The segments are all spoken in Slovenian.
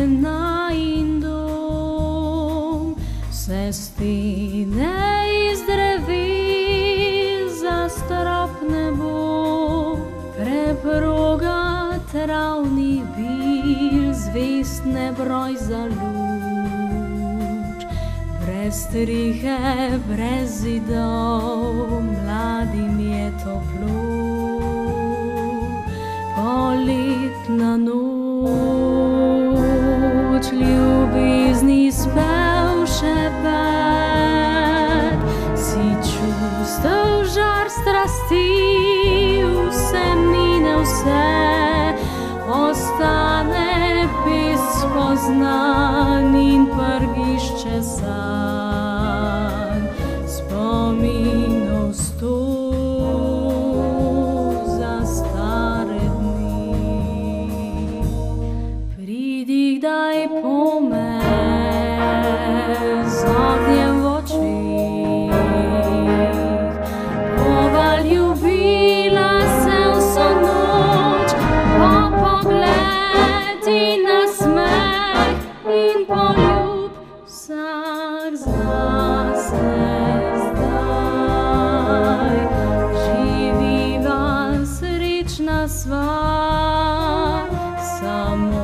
najin dom, vse stene iz drevi za strop nebo, preproga travni bil, zvest nebroj za luč, brez strihe, brez zidov, mladim je toplo. Poletna noč, ljubezni spev šepet, si čustev žar strasti, vse mine, vse ostane bez spoznan in prgišče sanj, spominov sto. Daj po me z ognjem v očih, bova ljubila se vso noč, po pogled in nasmeh in poljub vsak zase zdaj. Živiva srečna sva, samo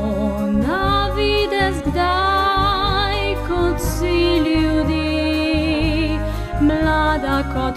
kdaj, kot si ljudi, mlada kot